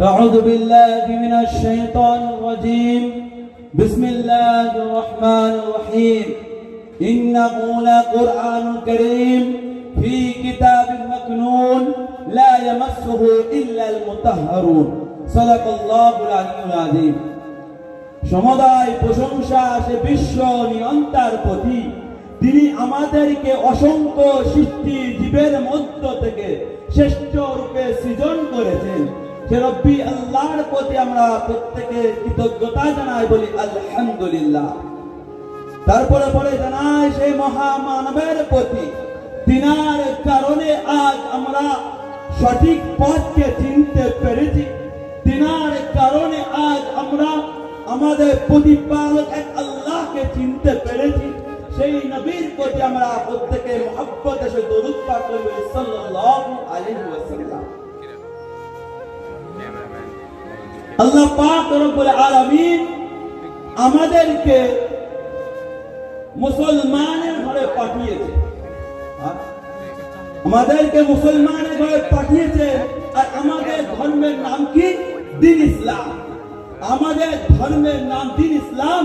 أعوذ بالله من الشيطان الرجيم بسم الله الرحمن الرحيم إنه لقرآن كريم في كتاب مكنون لا يمسه إلا المطهرون صدق الله العلي العظيم সমুদায় প্রশংসা সে বিশ্ব নিয়ন্তার প্রতি তিনি আমাদেরকে অসংখ্য সৃষ্টি জীবের মধ্য থেকে শ্রেষ্ঠ রূপে সৃজন করেছেন সে রব্বি আল্লাহর প্রতি আমরা প্রত্যেকে কৃতজ্ঞতা জানাই বলি আলহামদুলিল্লাহ। তারপরে পরে জানাই সেই মহামানবের প্রতি তিনার কারণে আজ আমরা সঠিক পথকে চিনতে পেরেছি, তিনার কারণে আজ আমরা আমাদের প্রতিপালক এক আল্লাহকে চিনতে পেরেছি। সেই নবীর প্রতি আমরা প্রত্যেকে মহব্বতের সাথে দরুদ পাঠ করব সাল্লাল্লাহু আলাইহি ওয়াসাল্লাম। আল্লাহ পাক রব্বুল আলামিন আমাদেরকে মুসলমানের ঘরে পাঠিয়েছে, আমাদেরকে মুসলমানের ঘরে পাঠিয়েছে। আর আমাদের ধর্মের নাম কি? দ্বীন ইসলাম। আমাদের ধর্মের নাম দ্বীন ইসলাম।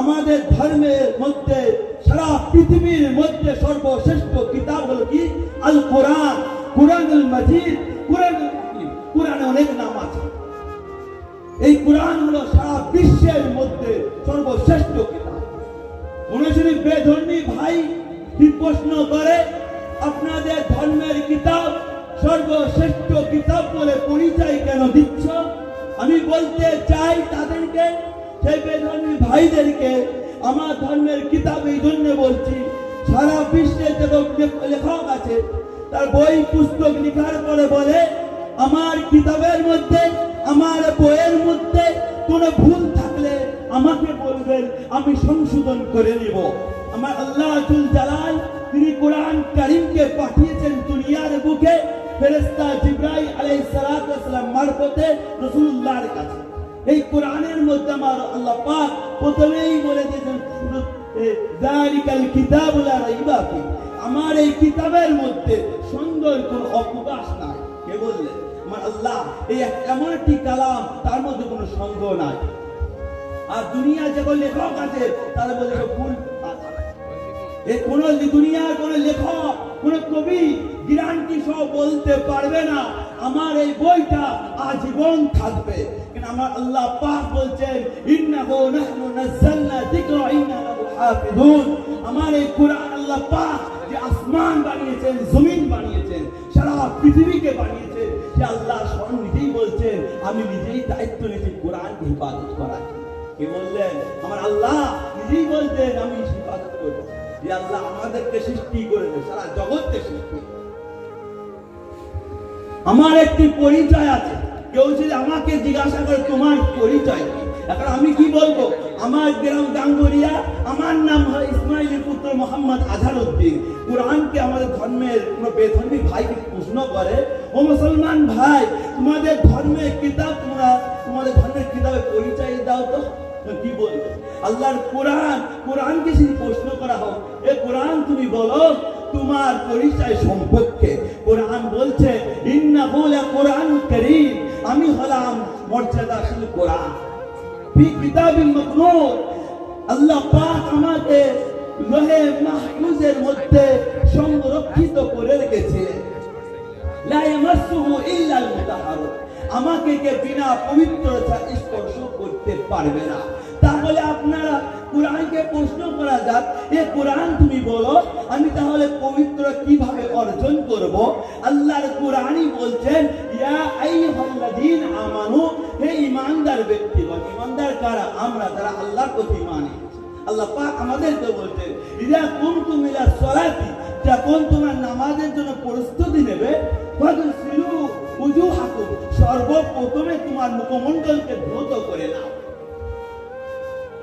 আমাদের ধর্মের মধ্যে সারা পৃথিবীর মধ্যে সর্বশ্রেষ্ঠ কিতাব হলো কি? আল কোরআন, কুরআনুল মাজিদ, কুরআনুল হাকিম। কুরআনে অনেক নাম আছে। এই কুরআন হলো সারা বিশ্বের মধ্যে সর্বশ্রেষ্ঠ কিতাব। অনুসারী বেধর্মী ভাই কি প্রশ্ন করে, আপনাদের ধর্মের কিতাব সর্বশ্রেষ্ঠ কিতাব বলে পরিচয় কেন দিচ্ছ? আমি বলতে চাই তাদেরকে, সেই বেধর্মী ভাইদেরকে, আমার ধর্মের কিতাব এই জন্য বলছি, সারা বিশ্বে যত লেখক আছে তার বই পুস্তক লেখার পরে বলে আমার কিতাবের মধ্যে, আমার বইয়ের মধ্যে কোনো ভুল থাকলে আমাকে বলবেন, আমি সংশোধন করে নিব। আমার আল্লাহ জুল জালাল তিনি কোরআন কারীমকে পাঠিয়েছেন দুনিয়ার বুকে ফেরেশতা জিবরাইল আলাইহিস সালাতু ওয়াস সালাম মারফতে রাসূলুল্লাহর কাছে। এই কোরআনের মধ্যে আমার আল্লাহ পাক প্রথমেই বলে দিয়েছেন যালিকাল কিতাবু লা রাইবা ফি, আমার এই কিতাবের মধ্যে সুন্দর কোনো অবকাশ নাই। কে বললেন? আমার আল্লাহ। এই এমন একটি কালাম তার মধ্যে কোনো সন্দেহ নাই। আর দুনিয়া যে লেখক আছে তারা বলে ভুল আছে। এই কোন দুনিয়ার কোন লেখক, কোন কবি গ্যারান্টি সহ বলতে পারবে না আমার এই বইটা আজীবন থাকবে। কিন্তু আমার আল্লাহ পাক বলছেন ইন্নাহু নাহনু নাযালনা যিকরা ওয়া ইন্না লাহু হাফিজুন। আমার এই কোরআন আল্লাহ পাক যে আসমান বানিয়েছেন, জমিন বানিয়েছেন, সারা পৃথিবীকে বানিয়েছেন, সে আল্লাহ স্বয়ং নিজেই বলছেন আমি নিজেই দায়িত্ব নিয়েছি কোরআনকে হিফাজত করার। কে বললেন? আমার আল্লাহ নিজেই বলতেন আমি হিফাজত করব। যে আল্লাহ আমাদেরকে সৃষ্টি করেছে, সারা জগৎকে সৃষ্টি। আমার একটি পরিচয় আছে। কেউ যদি আমাকে জিজ্ঞাসা করে তোমার পরিচয় কি, এখন আমি কি বলবো? আমার গ্রাম গাঙ্গুরিয়া, আমার নাম হয় ইসমাইলের পুত্র মোহাম্মদ আজহারউদ্দিন। কোরআনকে আমাদের ধর্মের কোন বেধর্মী ভাই প্রশ্ন করে, ও মুসলমান ভাই তোমাদের ধর্মের কিতাব, তোমাদের ধর্মের কিতাবের পরিচয় দাও তো। কি বলবে? আল্লাহর কোরআন, কোরআনকে যদি প্রশ্ন করা হোক, এ কোরআন তুমি বলো তোমার পরিচয় সম্পর্কে। কোরআন বলছে ইন্নাহু লাকুরআনুল কারীম, আমি হলাম মর্যাদাশীল কোরআন ফি কিতাবিন মাকনুন। আল্লাহ পাক আমাকে লোহে মাহফুজের মধ্যে সংরক্ষিত করে রেখেছে। লা ইয়ামাসসুহু ইল্লাল মুতাহহারুন, আমাকে কে বিনা পবিত্রতা স্পর্শ করতে পারবে না। তাহলে আপনারা কোরআনকে প্রশ্ন করা যাক, এ কোরআন তুমি বলো আমি তাহলে পবিত্র কিভাবে অর্জন করব? আল্লাহর কোরআনই বলছেন ইয়া আইয়ুহাল্লাযীনা আমানু, হে ঈমানদার ব্যক্তিগণ। ঈমানদার কারা? আমরা যারা আল্লাহর প্রতি মানি। আল্লাহ পাক আমাদেরকে বলছেন ইযা কুনতুম ইলা সলাতি, যখন তোমরা নামাজের জন্য প্রস্তুতি নেবে, ফাগসিলু উজুহাকুম, সর্বপ্রথমে তোমার মুখমণ্ডলকে ধৌত করে নাও।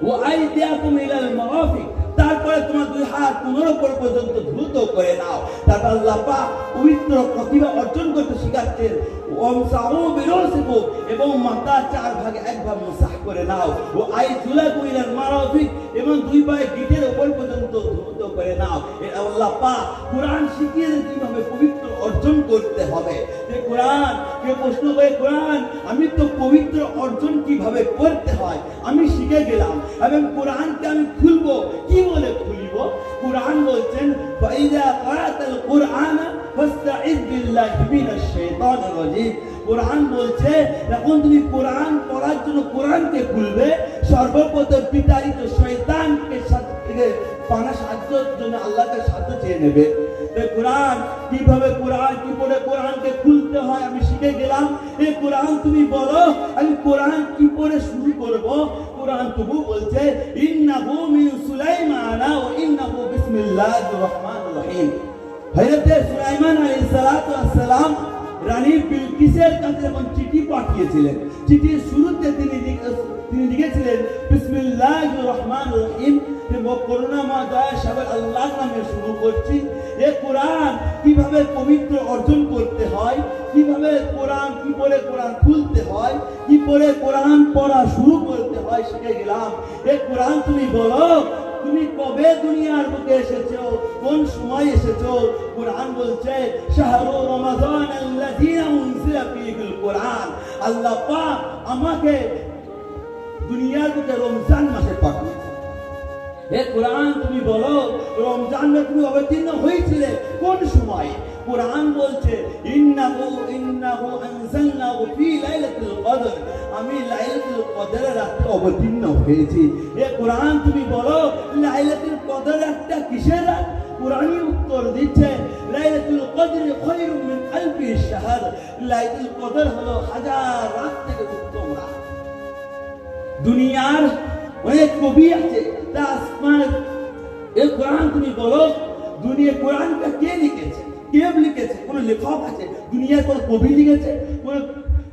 ওয়া আইদিয়াকুম ইলাল মারাফিক, তারপরে তোমার দুই হাত কোমর পর্যন্ত দ্রুত করে নাও। তারপর আল্লাহ পাক পবিত্র প্রতিভা অর্জন করতে শিখাচ্ছেন ওয়ামসাহু বিরুসিকুম, এবং মাথা চার ভাগে এক ভাগ মুসাহ করে নাও। ও আইজুলাকুম ইলাল মারাফিক, এবং দুই পায়ে গিটের উপর পর্যন্ত দ্রুত করে নাও। আল্লাহ পাক কোরআন শিখিয়ে কিভাবে পবিত্র অর্জন করতে হবে। যে কোরআন, কে প্রশ্ন করে কোরআন আমি তো পবিত্র অর্জন কিভাবে করতে হয় আমি শিখে গেলাম, এবং কোরআনকে আমি খুলবো, কি বলে খুলব? কোরআন বলছেন ফাইযা ক্রাআতাল কুরআনা ফাস্তাইয বিল্লাহি মিনাশ শাইতানির রাজীম। কোরআন বলছে যখন তুমি কোরআন পড়ার জন্য কোরআনকে খুলবে, সর্বপ্রথম বিতাড়িত শয়তানকে পানা সাহায্যের জন্য আল্লাহকে সাহায্য চেয়ে নেবে। কোরআন কিভাবে, কোরআন কি করে কোরআনকে খুলতে হয় আমি শিখে গেলাম। এই কোরআন তুমি বলো আমি কোরআন কি করে শুরু করব? কোরআন তবু বলছে ইন্নাহু মিন সুলাইমানা ওয়া ইন্নাহু বিসমিল্লাহির রহমানির রহিম। হযরত সুলাইমান আলাইহিস সালাতু ওয়াস সালাম রানী বিলকিসের কাছে যখন চিঠি পাঠিয়েছিলেন, চিঠির শুরুতে তিনি লিখেছিলেন বিসমিল্লাহির রহমানির রহিম, করুণাময় দয়াশীল আল্লাহর নামে শুরু করছি। এই কোরআন কিভাবে পবিত্র অর্জন করতে হয়, কিভাবে কোরআন কি করে কোরআন খুলতে হয়, কি করে কোরআন পড়া শুরু করতে হয় শিখে গেলাম। এই কোরআন তুমি বলো তুমি কবে দুনিয়ার বুকে এসেছো, কোন সময় এসেছো? কোরআন বলছে শাহরু রমাদান আল্লাযী উনজিলা ফীহিল কোরআন। আল্লাহ পাক আমাকে দুনিয়ার বুকে রমজান মাসে পাঠিয়েছে। হে কোরআন তুমি বলো রমজানে তুমি অবতীর্ণ হয়েছিলে কোন সময়? কোরআন বলছে ইন্নাহু আনজালনাহু ফি লাইলাতুল কদর, আমি লাইলাতুল কদরের রাতে অবতীর্ণ হয়েছি। হে কোরআন তুমি বলো লাইলাতুল কদর একটা কিসের রাত? কোরআনই উত্তর দিচ্ছে লাইলাতুল কদর খায়রুম মিন আলফি শাহর। লাইলাতুল কদর হলো হাজার রাত থেকে উত্তম রাত। দুনিয়ার অনেক কবি আছে, এই কোরআন তুমি বলো দুনিয়া কোরআনটা কে লিখেছে, কে লিখেছে? কোন লেখক আছে? দুনিয়ার কোন কবি লিখেছে?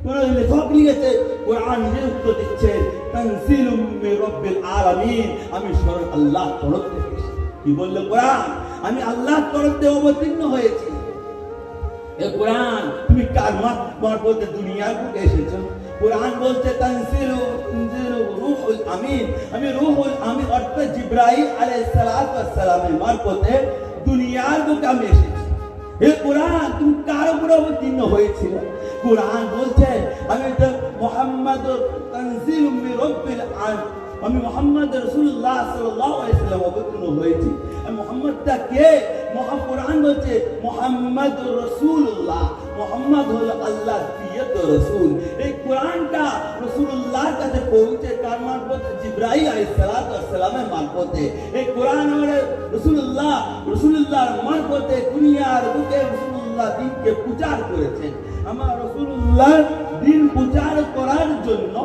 কোন লেখক লিখেছে? কোরআন নিজে উত্তর দিচ্ছে তানজিলুম মির রাব্বিল আলামিন, আমি স্বয়ং আল্লাহর তরফ থেকে এসেছি। কি বললো কোরআন? আমি আল্লাহর তরফ থেকে অবতীর্ণ হয়েছি। এই কোরআন তুমি কার মারফতে দুনিয়ার বুকে এসেছো? কোরআন বলছে তানজিলু রূহুল আমিন, আমি রূহুল আমিন অর্থাৎ জিবরাইল আলাইহিস সালাতু ওয়াস সালামের মারফতে দুনিয়ার বুকে আমি এসেছি। এই কোরআন তুমি কার উপর অবতীর্ণ হয়েছিল? কোরআন বলছে আমি তো মুহাম্মাদুর তানজিলু মির রাব্বিল আলামিন, আমি মুহাম্মদ রাসূলুল্লাহ সাল্লাল্লাহু আলাইহি ওয়াসাল্লাম অবতীর্ণ হয়েছি। মুহাম্মদটা কে? কোরআন বলছে মুহাম্মাদুর রাসূলুল্লাহ, মুহাম্মদ হলো আল্লাহর প্রিয় রাসূল। এই কোরআনটা রাসূলুল্লাহর কাছে পৌঁছে কার মারফতে? জিবরাইল আলাইহিস সালাতু ওয়াস সালামের মারফতে। এই কোরআন আমাদের রাসূলুল্লাহর মারফতে দুনিয়ার বুকে রাসূলুল্লাহ দ্বীনকে প্রচার করেছেন। আমার রাসূলুল্লাহ দ্বীন প্রচার করার জন্য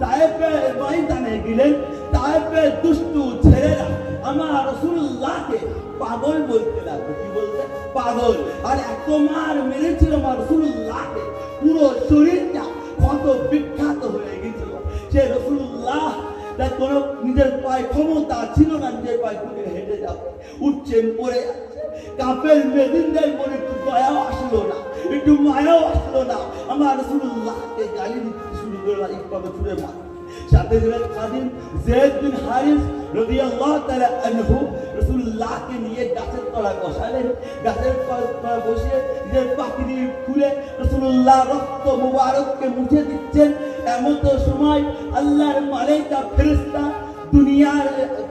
তায়েফের ময়দানে গেলেন। তায়েফের দুষ্টু ছেলেরা আমার রাসূলুল্লাহকে পাগল বলতে লাগলো। কি বলতে? পাগল। আর এত মার মেরেছিল আমার রাসূলুল্লাহকে, পুরো শরীরটা কত বিখ্যাত হয়ে গেছিল। সে রাসূলুল্লাহ তার কোনো নিজের পায়ে ক্ষমতা ছিল না, নিজের পায়ে ঘুরে হেঁটে যাবে, উঠছেন পড়ে যাচ্ছে। কাফের মেদিনদের মনে একটু দয়াও আসলো না, একটু মায়াও আসলো না। আমার রাসূলুল্লাহকে গালি দিতে শুরু করলো, ইকবাল ছুড়ে মার। সাথে খাদিম যায়েদ বিন হারিস রাদিয়াল্লাহু তাআলা আনহু রাসূলুল্লাহকে নিয়ে গাছের তলায় বসালেন। গাছের তলায় বসে নিজের পাখি খুলে রাসূলুল্লাহ রক্ত মুবারককে মুছে দিচ্ছেন। এমন তো সময় আল্লাহর মালায়েকা ফেরেশতা দুনিয়ার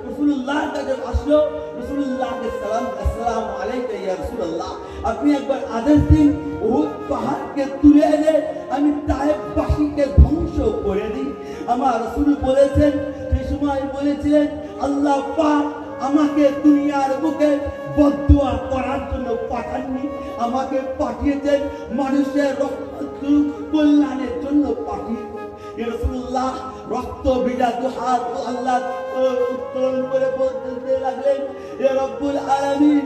রাসূলুল্লাহর কাছে আসলো। রাসূলুল্লাহকে সালাম, আসসালামু আলাইকা ইয়া রাসূলুল্লাহ, আপনি একবার আদেশ দিন উহুদ পাহাড়কে তুলে এনে আমি তায়েফবাসীকে ধ্বংস করে দিই। আমার রাসূল বলেছেন, সেই সময় বলেছিলেন আল্লাহ পাক আমাকে দুনিয়ার বুকে বদদুয়া করার জন্য পাঠাননি, আমাকে পাঠিয়েছেন মানুষের রক্ত কল্যাণের জন্য পাঠিয়েছেন। রাসূলুল্লাহ রক্ত ভিজা দুহাত আল্লাহ উত্তোলন করে বলতে লাগলেন, হে রব্বুল আলামিন,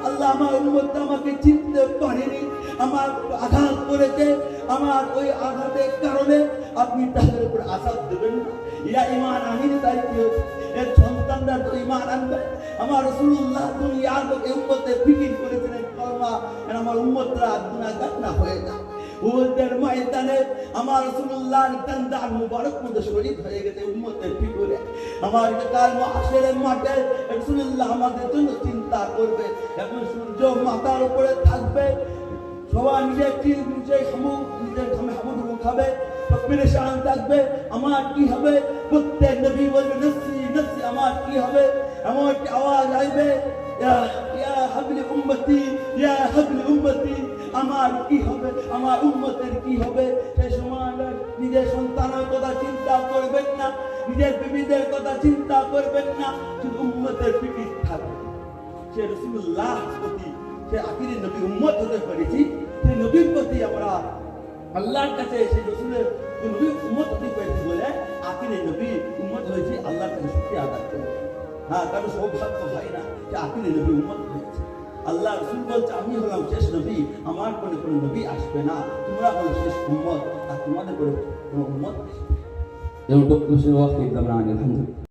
আল্লাহ আমার উম্মত আমাকে চিনতে পারেনি, আমার আঘাত করেছে, আমার ওই আঘাতের কারণে আপনি তাদের উপর আঘাত দেবেন না। ইয়া ঈমান আনিনি, তাই কি এর সন্তানরা তো ঈমান আনবে। আমার রাসূলুল্লাহ দুনিয়ার লোকে উম্মতের ফিকির করেছিলেন কলমা আমার উম্মতরা গুনাহগার না হয়ে যায়। উহুদের ময়দানে আমার রাসূলুল্লাহর দান্দার মুবারক মধ্যে শহীদ হয়ে গেছে উম্মতের ফিকিরে। আমার কাল মাহশরের মাঠে রাসূলুল্লাহ আমাদের জন্য চিন্তা করবে। এখন সূর্য মাথার উপরে থাকবে, সবাই নিজের ঘামে হাবুডুবু খাবে, পেরেশান থাকবে, আমার কি হবে? প্রত্যেক নবী বলবে নফসি নফসি, আমার কি হবে? এমন একটি আওয়াজ আসবে, ইয়া হাবলি উম্মতি, ইয়া হাবলি উম্মতি, আমার কি হবে? আমার উম্মতের কি হবে? সেই সময় নিজের সন্তানের কথা চিন্তা করবেন না, নিজের বিবিদের কথা চিন্তা করবেন না, শুধু উম্মতের ফিকির থাকবে। সে রাসূলুল্লাহ প্রতি, সে আখিরি নবী উম্মত হতে পেরেছি, সেই নবীর প্রতি আমরা আল্লাহর কাছে সেই রসুলের নবী উম্মত হতে পেরেছি বলে আখিরি নবী উম্মত হয়েছে, আল্লাহর কাছে শুকরিয়া আদায় করব। হ্যাঁ, কারো সৌভাগ্য হয় না যে আখিরি নবী উম্মত হয়েছে। আল্লাহ রসুল বলছে আমি হলাম শেষ নবী, আমার কোনো নবী আসবে না, তোমরা হলো শেষ উম্মত, আর তোমাদের কোনো উম্মত আসবে। يوم بكرة شيء واقعي طبعا الحمد لله.